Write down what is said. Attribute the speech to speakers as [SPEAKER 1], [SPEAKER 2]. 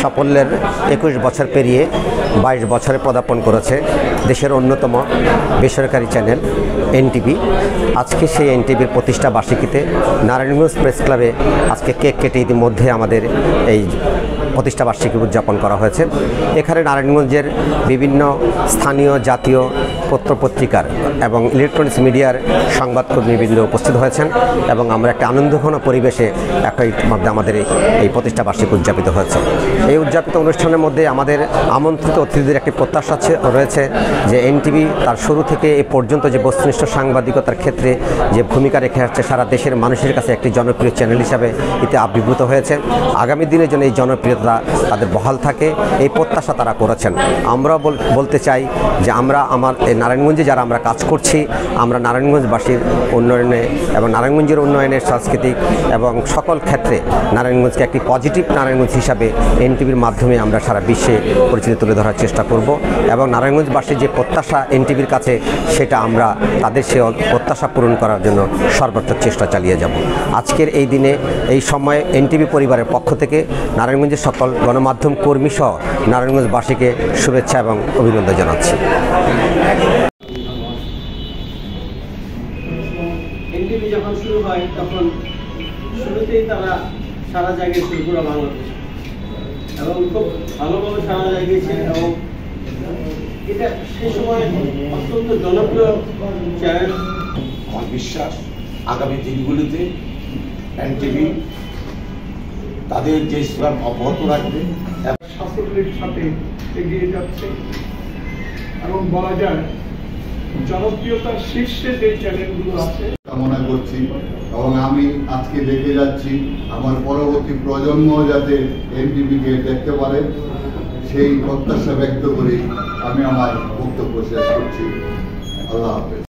[SPEAKER 1] সাফল্যের 21 বছর পেরিয়ে 22 বছরে পদার্পণ করেছে দেশের অন্যতম বেসরকারি চ্যানেল এনটিভি। আজকে সেই এনটিভির প্রতিষ্ঠা বার্ষিকীতে নারায়ণগঞ্জ প্রেস ক্লাবে আজকে কেক কেটে ইতিমধ্যে আমাদের এই প্রতিষ্ঠা বার্ষিকী উদযাপন করা হয়েছে। এখানে নারায়ণগঞ্জের বিভিন্ন স্থানীয় জাতীয় পত্রপত্রিকার এবং ইলেকট্রনিক্স মিডিয়ার সংবাদকর্মীবৃন্দ উপস্থিত হয়েছেন এবং আমরা একটা আনন্দঘন পরিবেশে মধ্যে আমাদের এই প্রতিষ্ঠা বার্ষিকী উদযাপিত হয়েছে। এই উদযাপিত অনুষ্ঠানের মধ্যে আমাদের আমন্ত্রিত অতিথিদের একটি প্রত্যাশা রয়েছে যে এনটিভি তার শুরু থেকে এ পর্যন্ত যে বস্তুনিষ্ঠ সাংবাদিকতার ক্ষেত্রে যে ভূমিকা রেখে আসছে, সারা দেশের মানুষের কাছে একটি জনপ্রিয় চ্যানেল হিসাবে এতে আবির্ভূত হয়েছে। আগামী দিনের জন্য এই জনপ্রিয়তা তাদের বহাল থাকে, এই প্রত্যাশা তারা করেছেন। আমরাও বলতে চাই যে আমার এই নারায়ণগঞ্জে যারা আমরা কাজ করছি, আমরা নারায়ণগঞ্জবাসীর উন্নয়নে এবং নারায়ণগঞ্জের উন্নয়নের সাংস্কৃতিক এবং সকল ক্ষেত্রে নারায়ণগঞ্জকে একটি পজিটিভ নারায়ণগঞ্জ হিসাবে এনটিভির মাধ্যমে আমরা সারা বিশ্বে পরিচিতি তুলে ধরার চেষ্টা করব এবং নারায়ণগঞ্জবাসীর যে প্রত্যাশা এনটিভির কাছে, সেটা আমরা তাদের সে প্রত্যাশা পূরণ করার জন্য সর্বোচ্চ চেষ্টা চালিয়ে যাব। আজকের এই দিনে এই সময়ে এনটিভি পরিবারের পক্ষ থেকে নারায়ণগঞ্জের সকল গণমাধ্যম কর্মী সহ নারায়ণগঞ্জবাসীকে শুভেচ্ছা এবং অভিনন্দন জানাচ্ছি।
[SPEAKER 2] এনটিভি যখন শুরু হয় তখন শুরুতেই তারা সারা জায়গায় শুরু করা বাংলাদেশ এবং খুব ভালোভাবে সারা জায়গায় এবং এটা সেই সময় অত্যন্ত জনপ্রিয় চ্যানেল।
[SPEAKER 3] আমার বিশ্বাস আগামী দিনগুলিতে এনটিভি তাদের যে শ্রম অব্যাহত রাখবে,
[SPEAKER 4] সাফল্যের সাথে এগিয়ে যাচ্ছে এবং বলা যায় জনপ্রিয়তার শীর্ষে যে চ্যানেলগুলো আছে
[SPEAKER 5] কামনা করছি এবং আমি আজকে দেখে যাচ্ছি আমার পরবর্তী প্রজন্ম যাতে এনটিভিকে দেখতে পারে, সেই প্রত্যাশা ব্যক্ত করে আমি আমার বক্তব্য শেষ করছি। আল্লাহ হাফেজ।